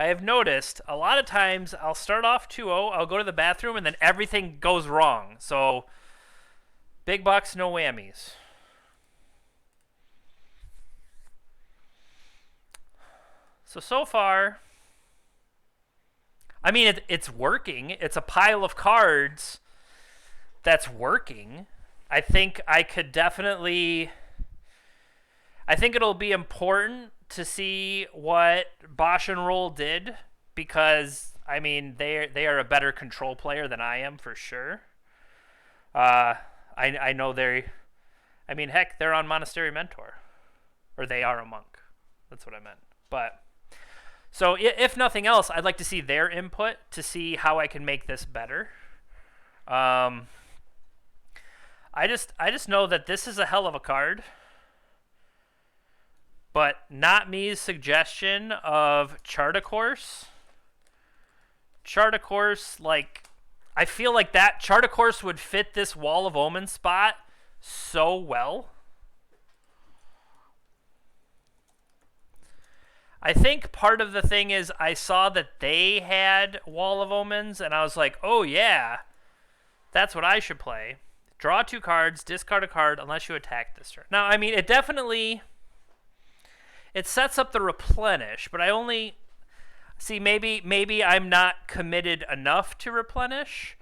I have noticed a lot of times I'll start off 2-0, I'll go to the bathroom, and then everything goes wrong. So, big bucks, no whammies. So far, I mean, it's working. It's a pile of cards that's working. I think I could definitely. I think it'll be important to see what Bosch and Roll did because I mean they are a better control player than I am for sure. I know they. I mean, heck, they're on Monastery Mentor, or they are a monk. That's what I meant. But so if nothing else, I'd like to see their input to see how I can make this better. I just know that this is a hell of a card, but not me's suggestion of chart a course. Chart a course, like I feel like that chart a course would fit this Wall of Omen spot so well. I think part of the thing is I saw that they had Wall of Omens, and I was like, oh yeah, that's what I should play. Draw 2 cards, discard a card unless you attack this turn. Now, I mean, it definitely... It sets up the replenish, but I only... See, maybe I'm not committed enough to replenish,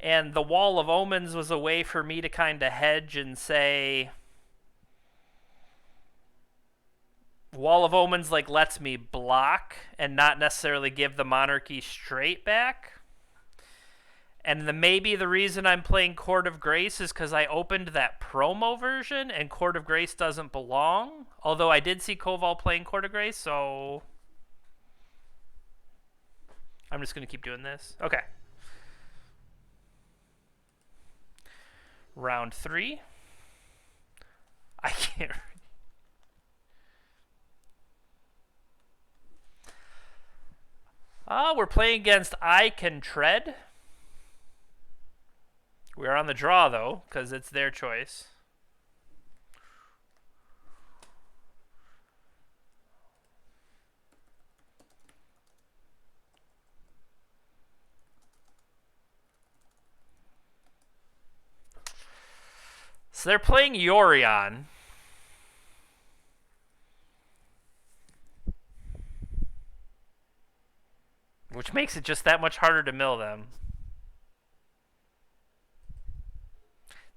and the Wall of Omens was a way for me to kind of hedge and say... Wall of Omens like lets me block and not necessarily give the Monarchy straight back. And maybe the reason I'm playing Court of Grace is because I opened that promo version and Court of Grace doesn't belong. Although I did see Koval playing Court of Grace, so I'm just going to keep doing this. Okay. Round 3. I can't... we're playing against I Can Tread. We are on the draw, though, because it's their choice. So they're playing Yorion. Which makes it just that much harder to mill them.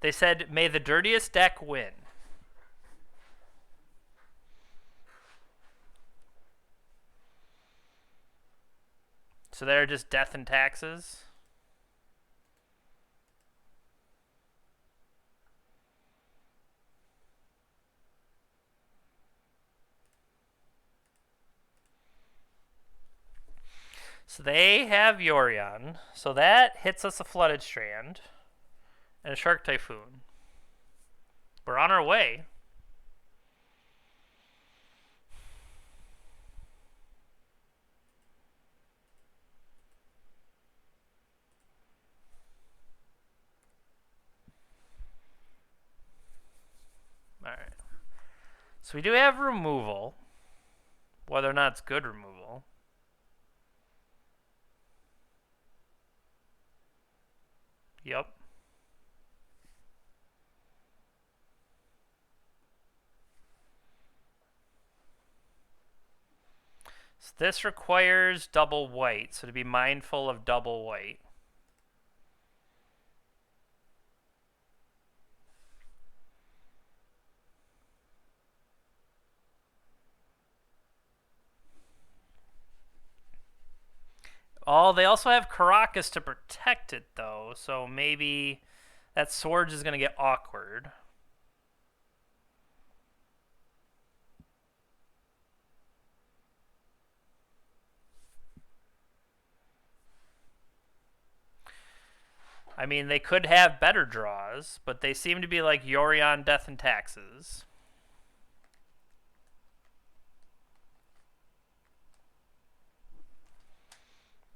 They said, may the dirtiest deck win. So they're just death and taxes. So they have Yorion. So that hits us a Flooded Strand and a Shark Typhoon. We're on our way. Alright. So we do have removal. Whether or not it's good removal. Yep. So this requires double white, so to be mindful of double white. Oh, they also have Caracas to protect it, though, so maybe that Swords is going to get awkward. I mean, they could have better draws, but they seem to be like Yorion, Death, and Taxes.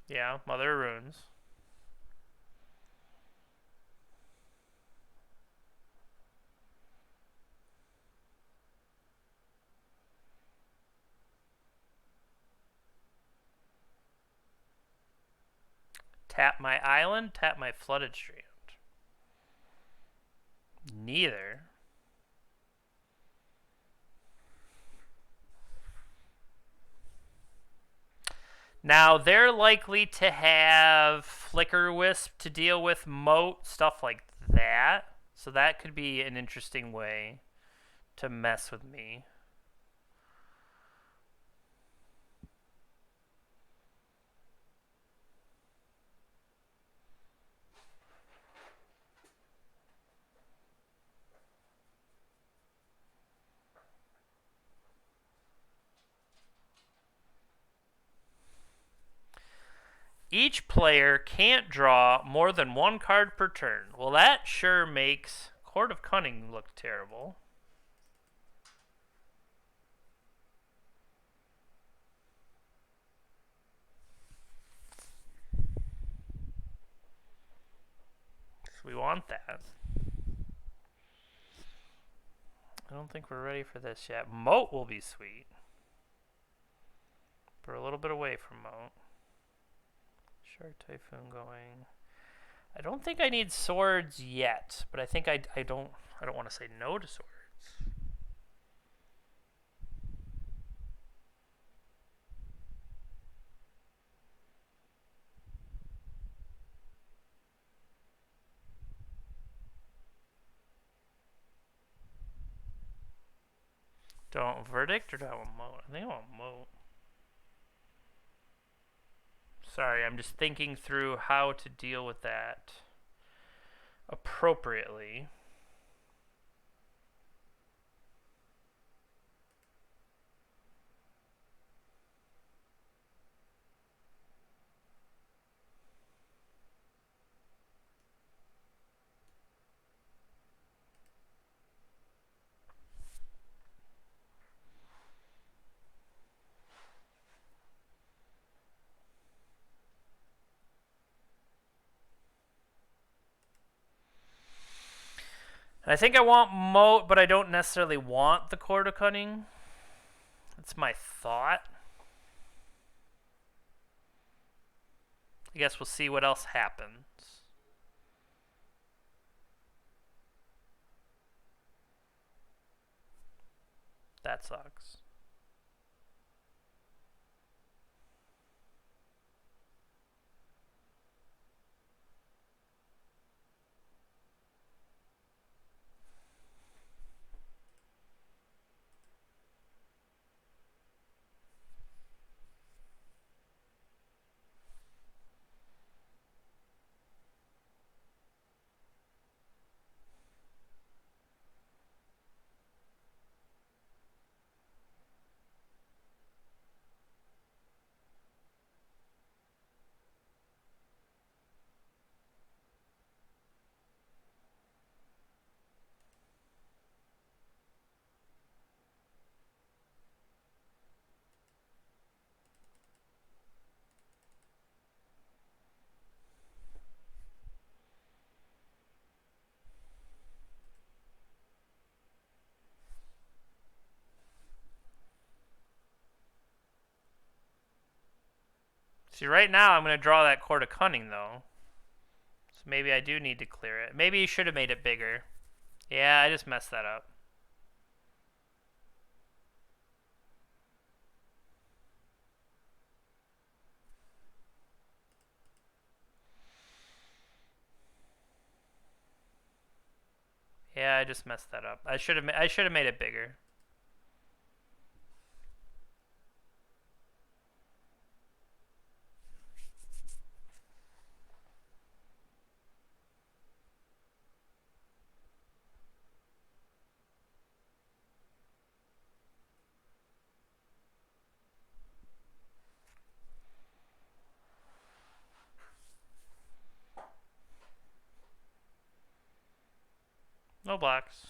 Yeah, Mother of Runes. Tap my island, tap my flooded strand. Neither. Now, they're likely to have Flicker Wisp to deal with, Moat, stuff like that. So that could be an interesting way to mess with me. Each player can't draw more than one card per turn. Well, that sure makes Court of Cunning look terrible. So we want that. I don't think we're ready for this yet. Moat will be sweet. We're a little bit away from Moat. Shark Typhoon going. I don't think I need swords yet, but I think I don't want to say no to swords. Don't Verdict or do I want Moat? I think I want Moat. Sorry, I'm just thinking through how to deal with that appropriately. I think I want Moat, but I don't necessarily want the Court of Cunning. That's my thought. I guess we'll see what else happens. That sucks. See, right now I'm going to draw that Court of Cunning, though. So maybe I do need to clear it. Maybe you should have made it bigger. Yeah, I just messed that up. Yeah, I just messed that up. I should have made it bigger. No blocks.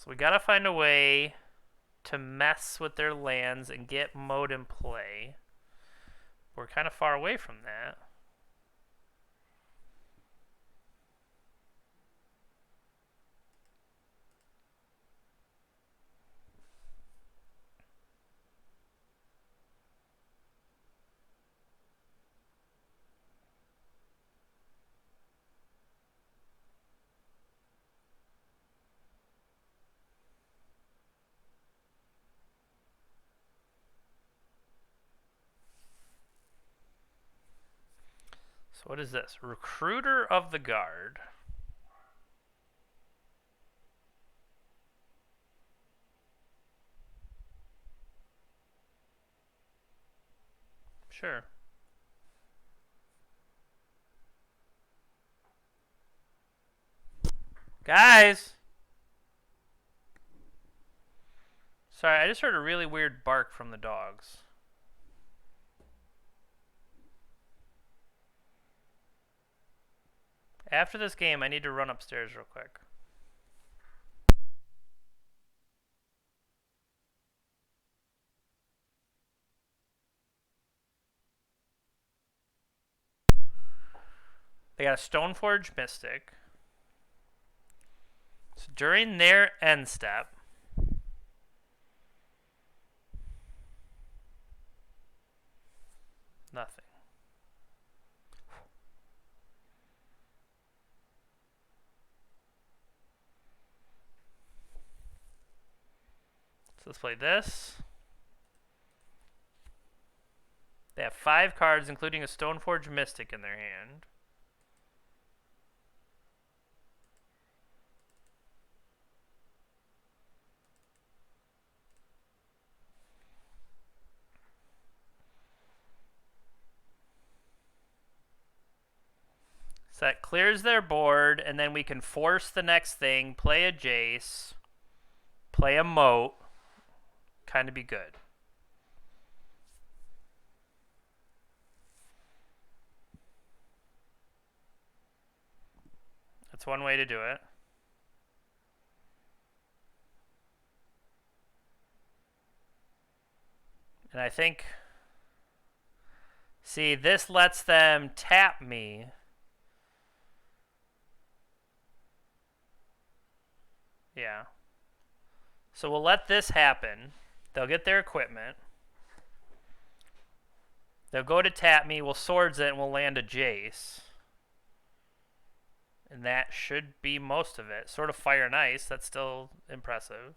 So we gotta find a way to mess with their lands and get Moat in play. We're kind of far away from that. So what is this? Recruiter of the Guard. Sure. Guys! Sorry, I just heard a really weird bark from the dogs. After this game, I need to run upstairs real quick. They got a Stoneforge Mystic. So during their end step, nothing. So let's play this. They have 5 cards, including a Stoneforge Mystic in their hand. So that clears their board, and then we can force the next thing, play a Jace, play a Moat, kind of be good. That's one way to do it. And I think, see, this lets them tap me. Yeah. So we'll let this happen. They'll get their equipment. They'll go to tap me, we'll swords it, and we'll land a Jace. And that should be most of it. Sort of Fire and Ice, that's still impressive.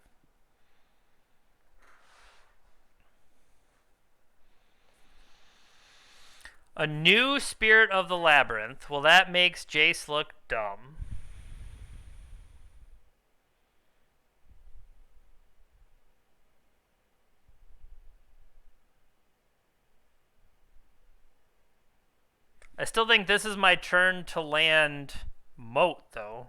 A new Spirit of the Labyrinth. Well, that makes Jace look dumb. I still think this is my turn to land Moat, though.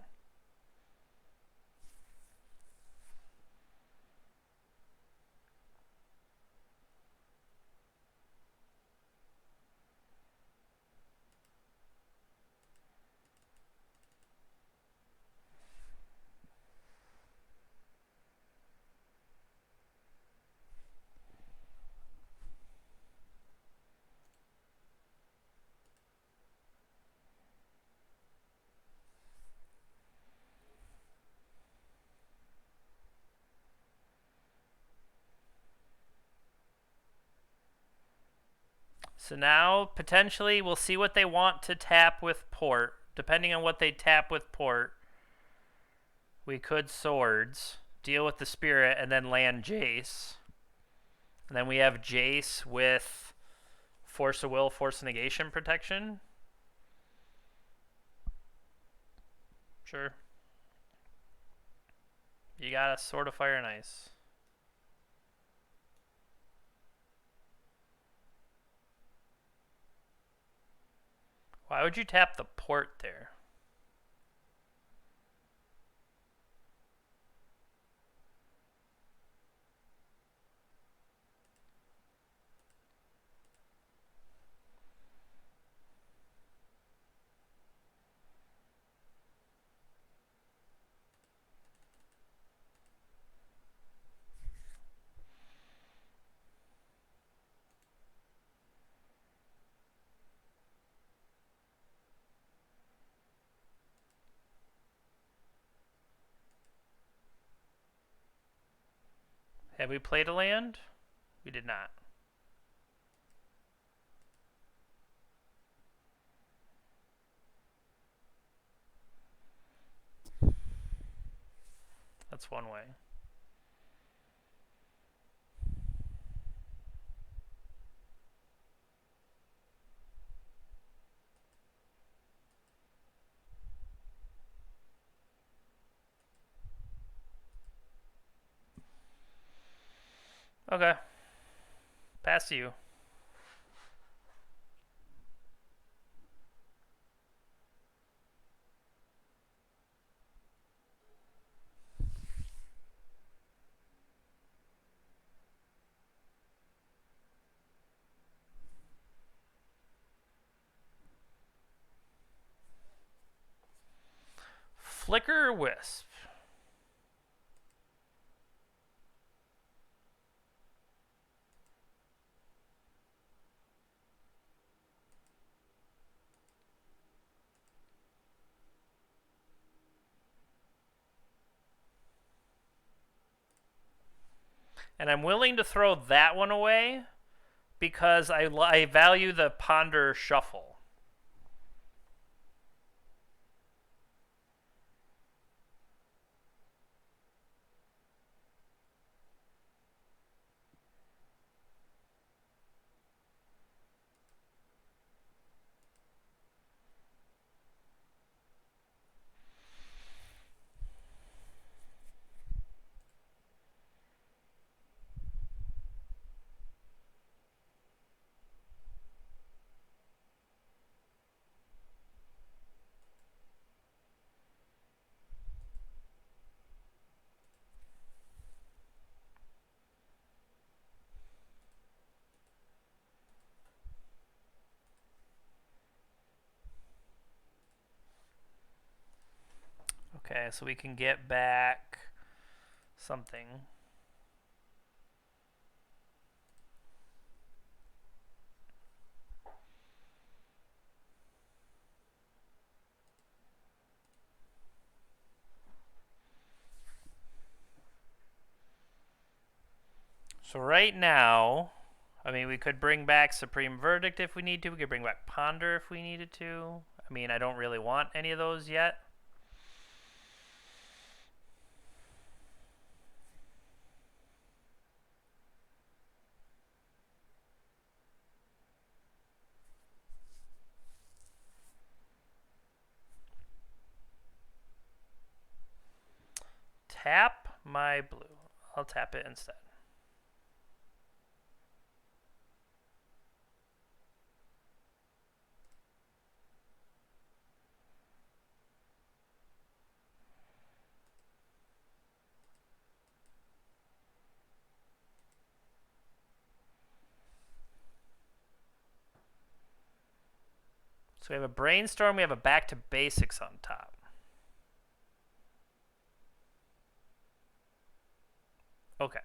So now, potentially, we'll see what they want to tap with Port. Depending on what they tap with Port, we could swords, deal with the Spirit, and then land Jace. And then we have Jace with Force of Will, Force of Negation protection. Sure. You got a Sword of Fire and Ice. Why would you tap the Port there? Have we played a land? We did not. That's one way. Okay. Pass to you. Flicker Wisp. And I'm willing to throw that one away because I value the Ponder Shuffle. Okay, so we can get back something. So right now, I mean, we could bring back Supreme Verdict if we need to. We could bring back Ponder if we needed to. I mean, I don't really want any of those yet. Tap my blue. I'll tap it instead. So we have a Brainstorm, we have a Back to Basics on top. Okay.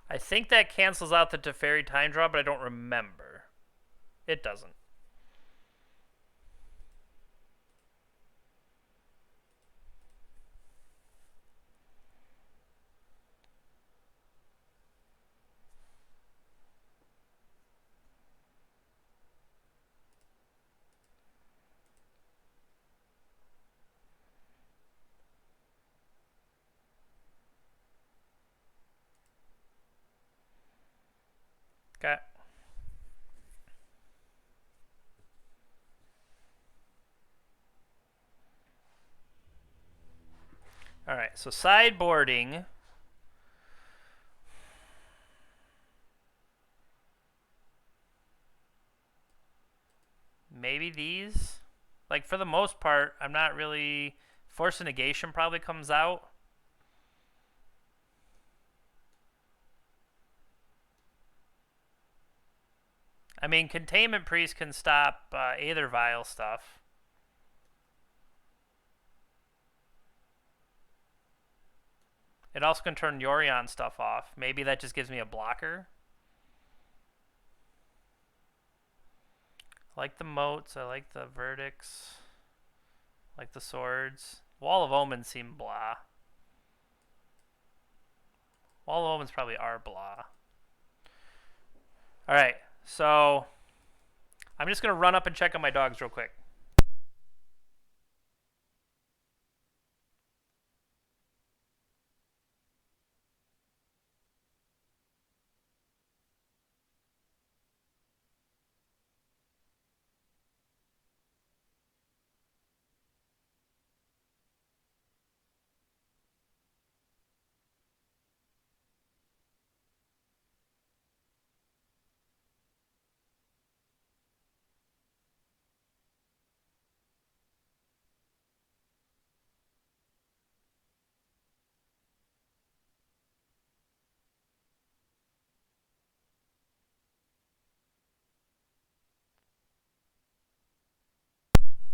I think that cancels out the Teferi time draw, but I don't remember. It doesn't. Okay. All right, so sideboarding. Maybe these. Like, for the most part, I'm not really... Force of Negation probably comes out. I mean, Containment Priest can stop Aether Vial stuff. It also can turn Yorion stuff off. Maybe that just gives me a blocker. I like the moats. I like the verdicts. I like the swords. Wall of Omens seem blah. Wall of Omens probably are blah. Alright, so I'm just going to run up and check on my dogs real quick.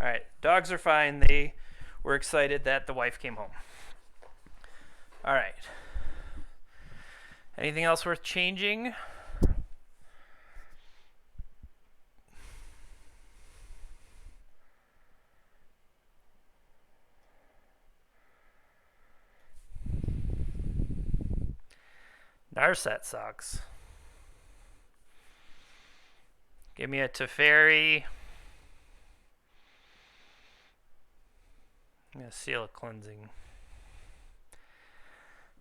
Alright, dogs are fine. They were excited that the wife came home. Alright. Anything else worth changing? Narset sucks. Give me a Teferi. I'm going to seal a cleansing.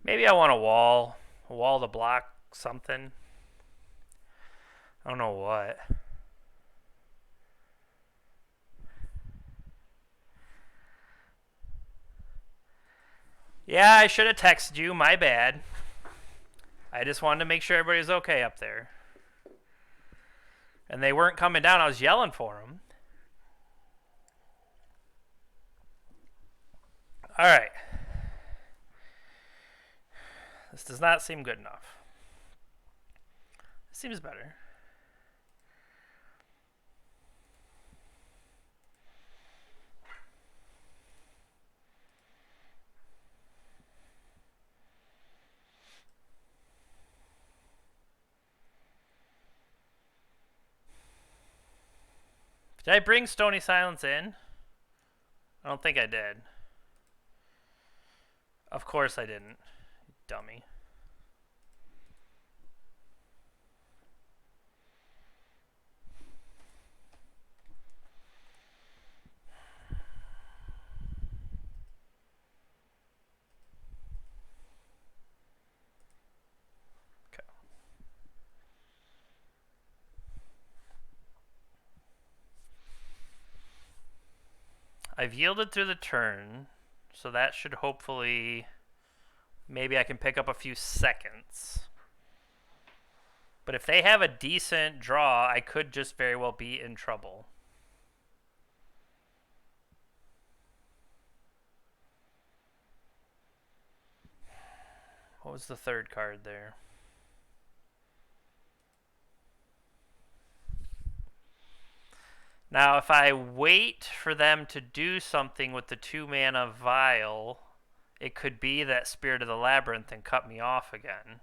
Maybe I want a wall. A wall to block something. I don't know what. Yeah, I should have texted you. My bad. I just wanted to make sure everybody was okay up there. And they weren't coming down. I was yelling for them. Alright. This does not seem good enough. It seems better. Did I bring Stony Silence in? I don't think I did. Of course I didn't. Dummy. Okay. I've yielded through the turn, so that should hopefully... Maybe I can pick up a few seconds. But if they have a decent draw, I could just very well be in trouble. What was the third card there? Now, if I wait for them to do something with the 2-mana vial, it could be that Spirit of the Labyrinth and cut me off again.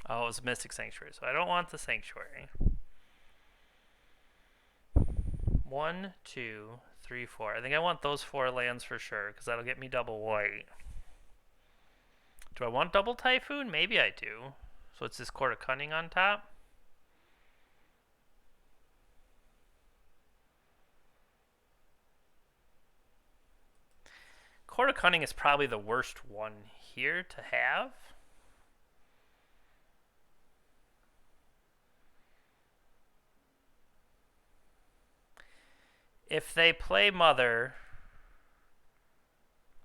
Oh, it was Mystic Sanctuary, so I don't want the Sanctuary. 1, 2, 3, 4. I think I want those 4 lands for sure, because that'll get me double white. Do I want double Typhoon? Maybe I do. So it's this Court of Cunning on top. Court of Cunning is probably the worst one here to have. If they play Mother...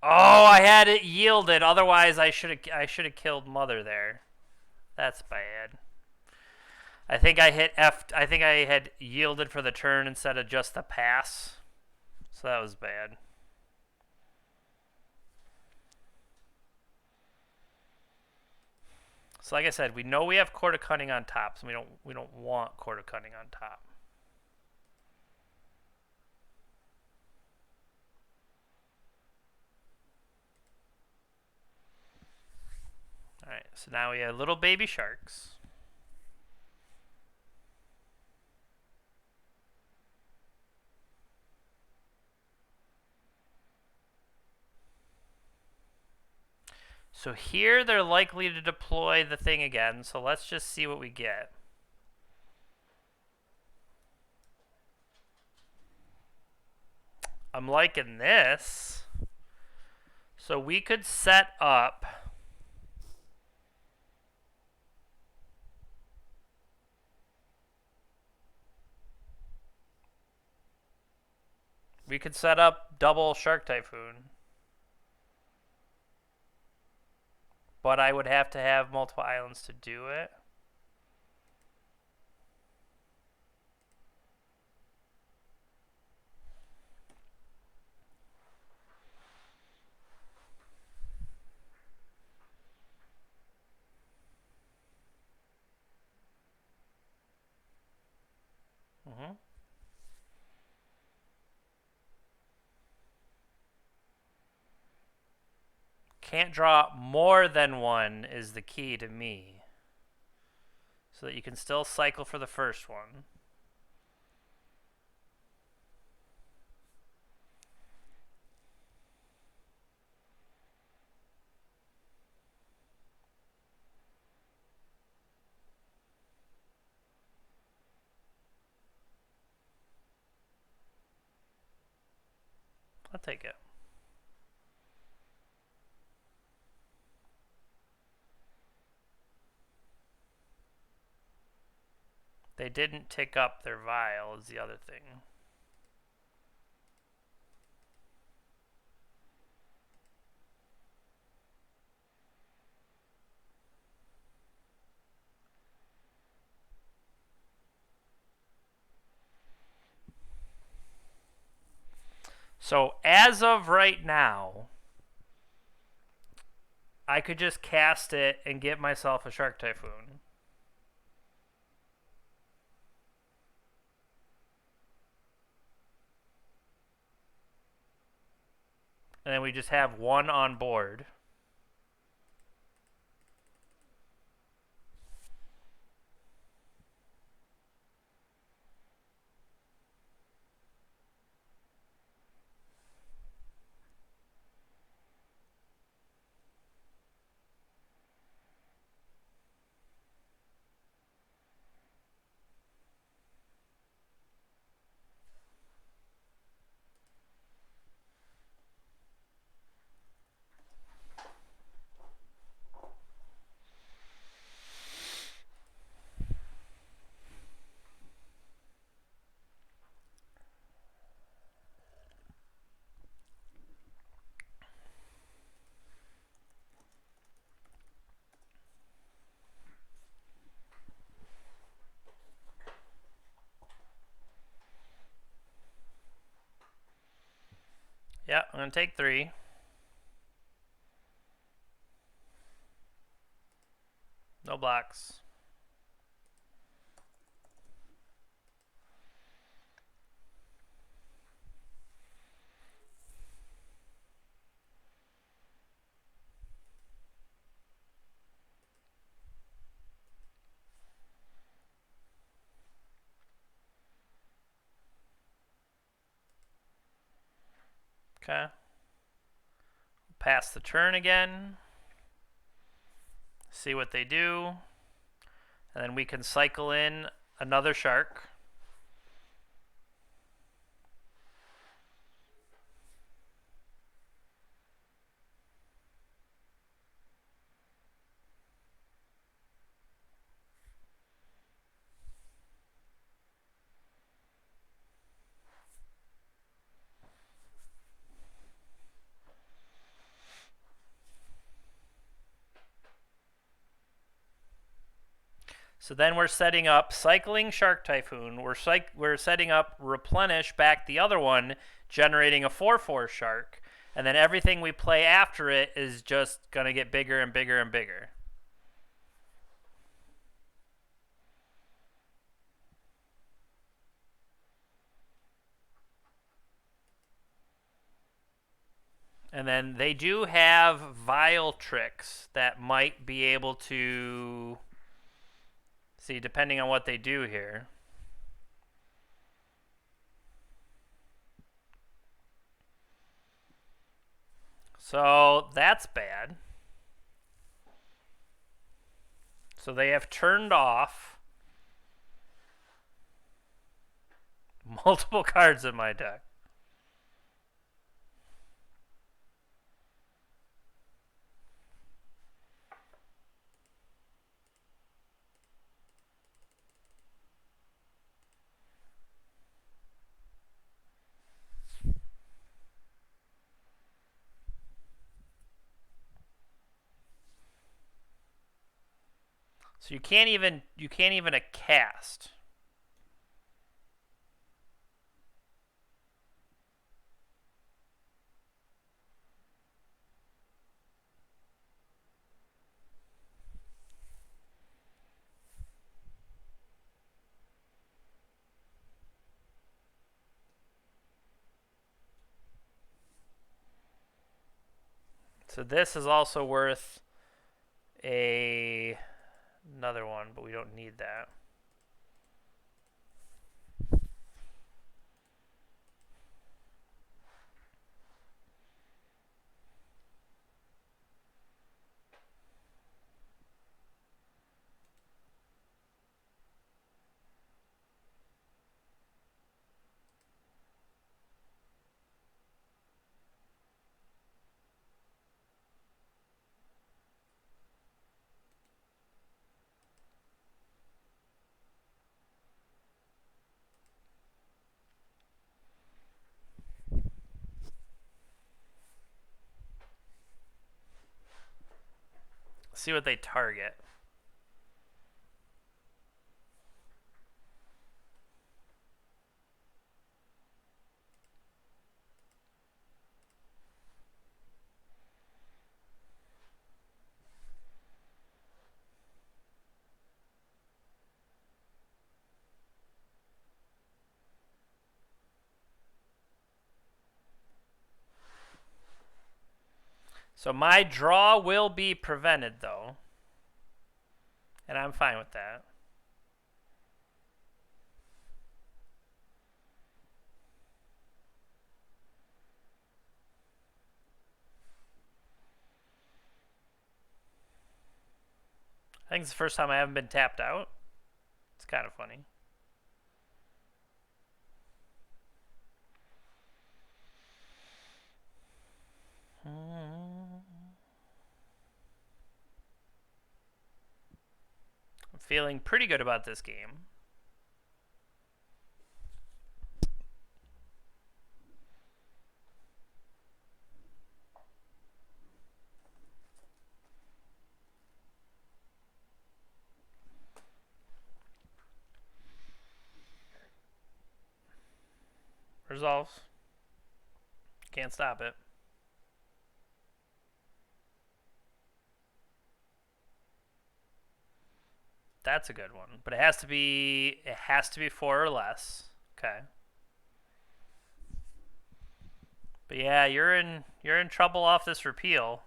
Oh, I had it yielded. Otherwise, I should have killed Mother there. That's bad. I think I hit F. I think I had yielded for the turn instead of just the pass. So that was bad. So like I said, we know we have Court of Cunning on top, so we don't want Court of Cunning on top. Alright, so now we have little baby sharks. So here they're likely to deploy the thing again, so let's just see what we get. I'm liking this. So we could set up... We could set up double Shark Typhoon. But I would have to have multiple islands to do it. Can't draw more than one is the key to me. So that you can still cycle for the first one. I'll take it. They didn't tick up their vial is the other thing. So as of right now, I could just cast it and get myself a Shark Typhoon. And then we just have one on board. Yeah, I'm going to take 3. No blocks. Okay. Pass the turn again. See what they do. And then we can cycle in another shark. So then we're setting up cycling Shark Typhoon. We're setting up replenish back the other one, generating a 4/4 shark. And then everything we play after it is just going to get bigger and bigger and bigger. And then they do have vile tricks that might be able to see, depending on what they do here. So that's bad. So they have turned off multiple cards in my deck. So you can't even a cast. So this is also worth another one, but we don't need that. Let's see what they target. So my draw will be prevented, though. And I'm fine with that. I think it's the first time I haven't been tapped out. It's kind of funny. I'm feeling pretty good about this game. Resolves. Can't stop it. That's a good one, but it has to be 4 or less. Okay. But yeah, you're in trouble off this repeal.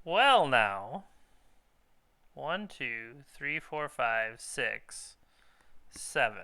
Well, now. 1, 2, 3, 4, 5, 6, 7.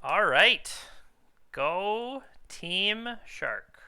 All right. Go Team Shark.